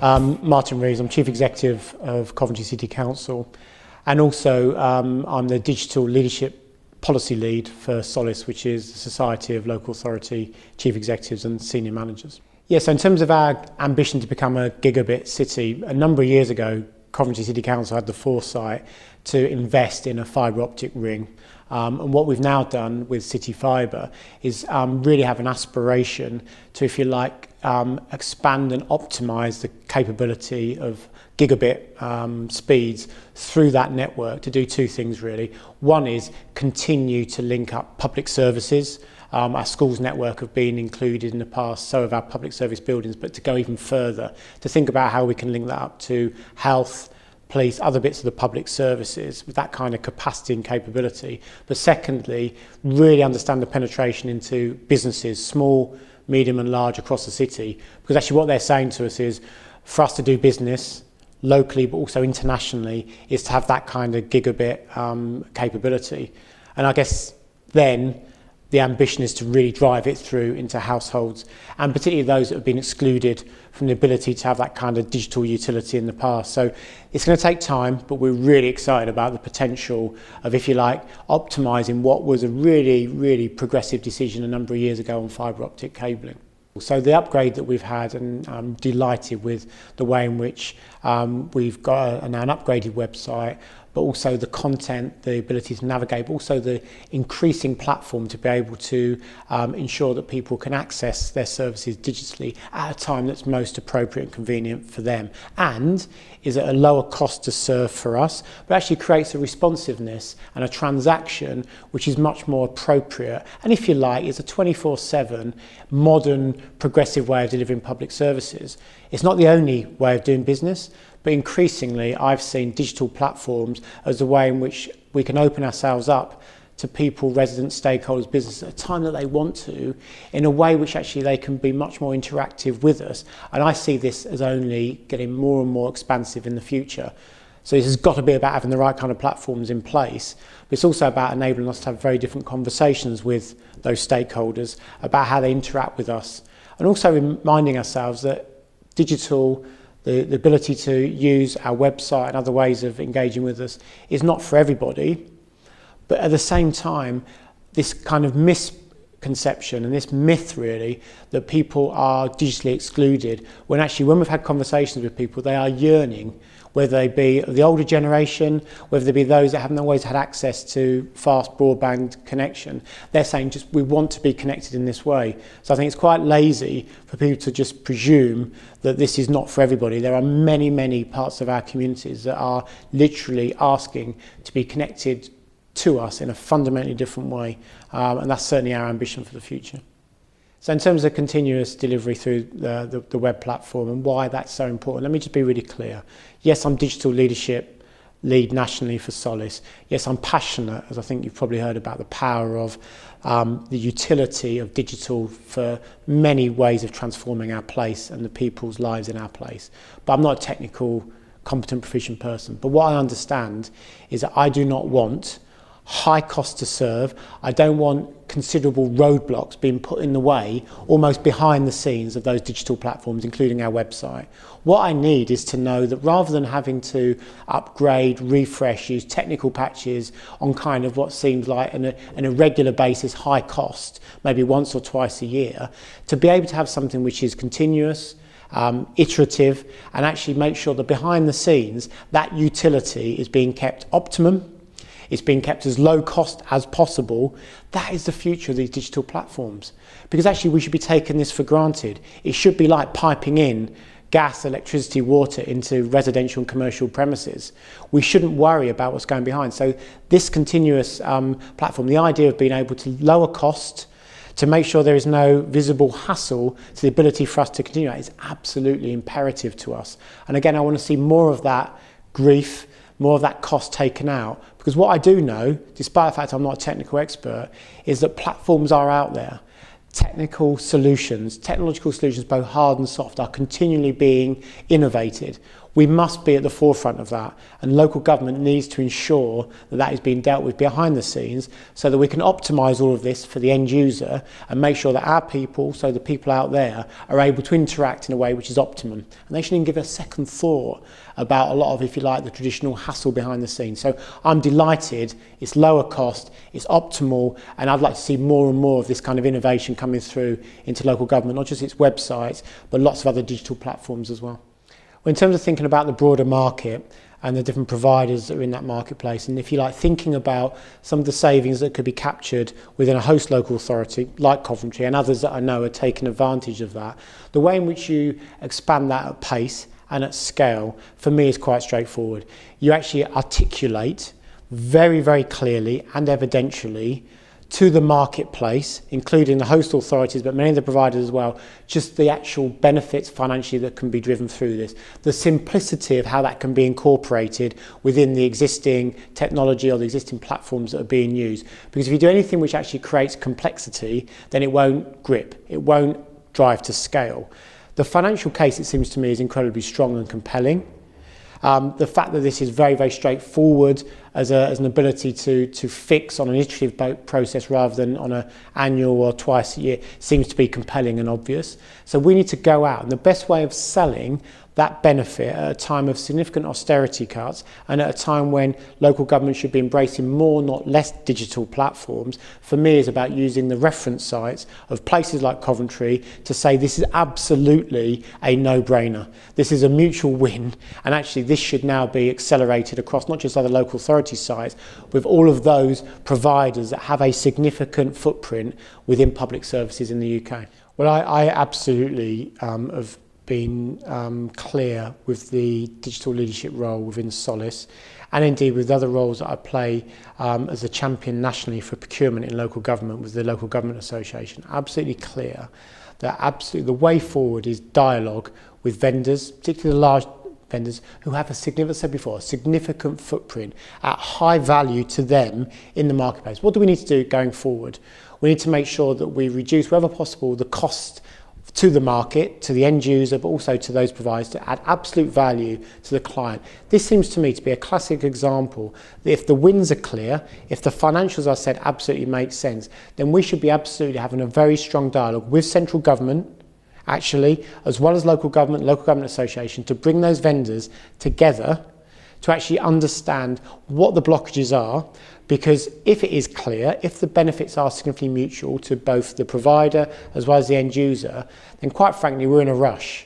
Martin Reeves, I'm Chief Executive of Coventry City Council, and also I'm the Digital Leadership Policy Lead for Solace, which is the Society of Local Authority Chief Executives and Senior Managers. Yes, so in terms of our ambition to become a gigabit city, a number of years ago, Coventry City Council had the foresight to invest in a fibre optic ring. And what we've now done with City Fibre is really have an aspiration to, if you like, expand and optimise the capability of gigabit speeds through that network to do two things really. One is continue to link up public services. Our schools network have been included in the past, so have our public service buildings, but to go even further, to think about how we can link that up to health, police, other bits of the public services with that kind of capacity and capability. But secondly, really understand the penetration into businesses, small, medium and large across the city, because actually what they're saying to us is for us to do business locally but also internationally is to have that kind of gigabit capability. And I guess then the ambition is to really drive it through into households, and particularly those that have been excluded from the ability to have that kind of digital utility in the past. So it's going to take time, but we're really excited about the potential of, if you like, optimising what was a really, really progressive decision a number of years ago on fibre optic cabling. So the upgrade that we've had, and I'm delighted with the way in which we've got now an upgraded website, but also the content, the ability to navigate, but also the increasing platform to be able to ensure that people can access their services digitally at a time that's most appropriate and convenient for them, and is at a lower cost to serve for us, but actually creates a responsiveness and a transaction which is much more appropriate, and if you like, is a 24/7 modern progressive way of delivering public services. It's not the only way of doing business, but increasingly I've seen digital platforms as a way in which we can open ourselves up to people, residents, stakeholders, businesses at a time that they want to, in a way which actually they can be much more interactive with us. And I see this as only getting more and more expansive in the future. So this has got to be about having the right kind of platforms in place, but it's also about enabling us to have very different conversations with those stakeholders about how they interact with us, and also reminding ourselves that digital, the ability to use our website and other ways of engaging with us is not for everybody, but at the same time, this kind of misconception and this myth really that people are digitally excluded, when actually when we've had conversations with people, they are yearning, whether they be the older generation, whether they be those that haven't always had access to fast broadband connection, they're saying just we want to be connected in this way. So I think it's quite lazy for people to just presume that this is not for everybody. There are many, many parts of our communities that are literally asking to be connected to us in a fundamentally different way, and that's certainly our ambition for the future. So in terms of continuous delivery through the web platform and why that's so important, let me just be really clear. Yes, I'm Digital Leadership Lead nationally for Solace. Yes, I'm passionate, as I think you've probably heard, about the power of the utility of digital for many ways of transforming our place and the people's lives in our place. But I'm not a technical, competent, proficient person. But what I understand is that I do not want high cost to serve. I don't want considerable roadblocks being put in the way, almost behind the scenes of those digital platforms, including our website. What I need is to know that rather than having to upgrade, refresh, use technical patches on kind of what seems like an irregular basis, high cost, maybe once or twice a year, to be able to have something which is continuous, iterative, and actually make sure that behind the scenes that utility is being kept optimum, it's being kept as low cost as possible. That is the future of these digital platforms. Because actually we should be taking this for granted. It should be like piping in gas, electricity, water into residential and commercial premises. We shouldn't worry about what's going behind. So this continuous platform, the idea of being able to lower cost, to make sure there is no visible hassle to the ability for us to continue, is absolutely imperative to us. And again, I want to see more of that grief, more of that cost taken out. Because what I do know, despite the fact I'm not a technical expert, is that platforms are out there. Technical solutions, technological solutions, both hard and soft, are continually being innovated. We must be at the forefront of that, and local government needs to ensure that that is being dealt with behind the scenes so that we can optimise all of this for the end user and make sure that our people, so the people out there, are able to interact in a way which is optimum. And they shouldn't even give a second thought about a lot of, if you like, the traditional hassle behind the scenes. So I'm delighted, it's lower cost, it's optimal, and I'd like to see more and more of this kind of innovation coming through into local government, not just its websites, but lots of other digital platforms as well. Well, in terms of thinking about the broader market and the different providers that are in that marketplace, and if you like, thinking about some of the savings that could be captured within a host local authority like Coventry and others that I know are taking advantage of that, the way in which you expand that at pace and at scale, for me, is quite straightforward. You actually articulate very, very clearly and evidentially to the marketplace, including the host authorities, but many of the providers as well, just the actual benefits financially that can be driven through this. The simplicity of how that can be incorporated within the existing technology or the existing platforms that are being used. Because if you do anything which actually creates complexity, then it won't grip, it won't drive to scale. The financial case, it seems to me, is incredibly strong and compelling. The fact that this is very, very straightforward as an ability to fix on an iterative process rather than on an annual or twice a year seems to be compelling and obvious. So we need to go out, and the best way of selling that benefit at a time of significant austerity cuts and at a time when local government should be embracing more, not less, digital platforms, for me is about using the reference sites of places like Coventry to say this is absolutely a no-brainer. This is a mutual win, and actually this should now be accelerated across not just other local authority sites, with all of those providers that have a significant footprint within public services in the UK. Well, I absolutely have been clear with the digital leadership role within Solace, and indeed with other roles that I play as a champion nationally for procurement in local government with the Local Government Association. Absolutely clear that the way forward is dialogue with vendors, particularly the large vendors who have a significant footprint at high value to them in the marketplace. What do we need to do going forward? We need to make sure that we reduce, wherever possible, the cost to the market, to the end user, but also to those providers to add absolute value to the client. This seems to me to be a classic example that if the wins are clear, if the financials I said absolutely make sense, then we should be absolutely having a very strong dialogue with central government, actually, as well as local government association, to bring those vendors together to actually understand what the blockages are. Because if it is clear, if the benefits are significantly mutual to both the provider as well as the end user, then quite frankly, we're in a rush.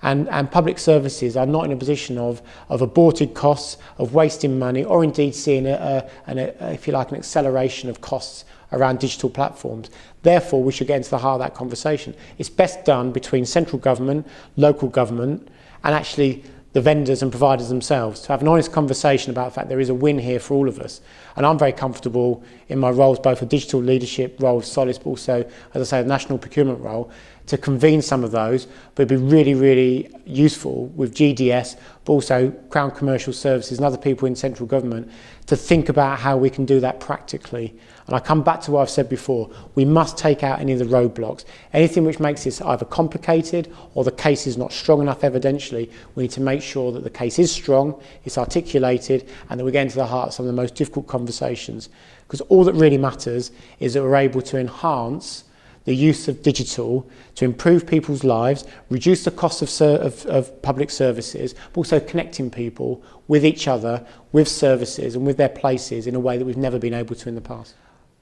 And public services are not in a position of aborted costs, of wasting money, or indeed seeing, if you like, an acceleration of costs around digital platforms. Therefore, we should get into the heart of that conversation. It's best done between central government, local government, and actually the vendors and providers themselves, to have an honest conversation about the fact there is a win here for all of us. And I'm very comfortable in my roles, both a digital leadership role of Solace, but also, as I say, a national procurement role, to convene some of those. But it'd be really, really useful with GDS, but also Crown Commercial Services and other people in central government to think about how we can do that practically. And I come back to what I've said before, we must take out any of the roadblocks. Anything which makes this either complicated or the case is not strong enough evidentially, we need to make sure that the case is strong, it's articulated, and that we get into the heart of some of the most difficult conversations. Because all that really matters is that we're able to enhance the use of digital to improve people's lives, reduce the cost of public services, but also connecting people with each other, with services and with their places in a way that we've never been able to in the past.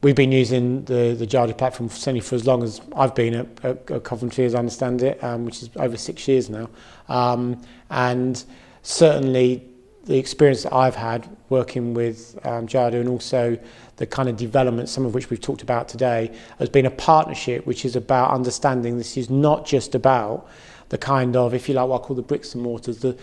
We've been using the Jadu platform certainly for as long as I've been at Coventry, as I understand it, which is over 6 years now. And certainly the experience that I've had working with Jadu, and also the kind of development, some of which we've talked about today, has been a partnership which is about understanding this is not just about the kind of, if you like, what I call the bricks and mortars, the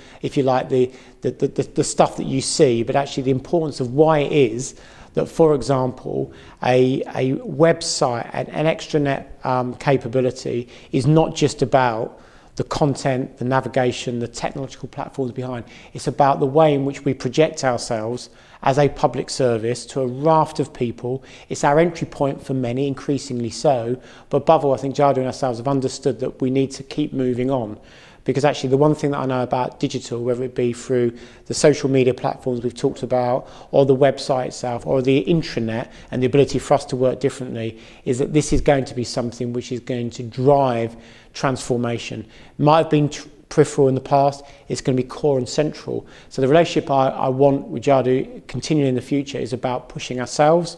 stuff that you see, but actually the importance of why it is that, for example, a website, an extranet capability is not just about the content, the navigation, the technological platforms behind. It's about the way in which we project ourselves as a public service to a raft of people. It's our entry point for many, increasingly so, but above all, I think Jadu and ourselves have understood that we need to keep moving on. Because actually the one thing that I know about digital, whether it be through the social media platforms we've talked about, or the website itself, or the intranet, and the ability for us to work differently, is that this is going to be something which is going to drive transformation. Might have been peripheral in the past, it's going to be core and central. So the relationship I want with Jadu continuing in the future is about pushing ourselves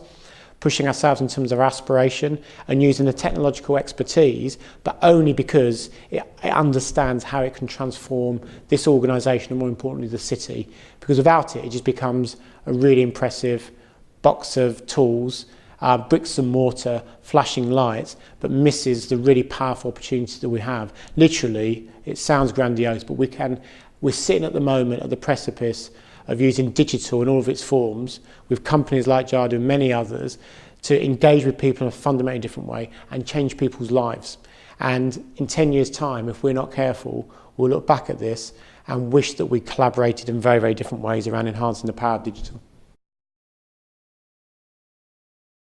in terms of our aspiration and using the technological expertise, but only because it understands how it can transform this organisation and more importantly the city. Because without it, it just becomes a really impressive box of tools, bricks and mortar, flashing lights, but misses the really powerful opportunities that we have. Literally, it sounds grandiose, but we're sitting at the moment at the precipice of using digital in all of its forms with companies like Jadu and many others to engage with people in a fundamentally different way and change people's lives. And in 10 years' time, if we're not careful, we'll look back at this and wish that we collaborated in very, very different ways around enhancing the power of digital.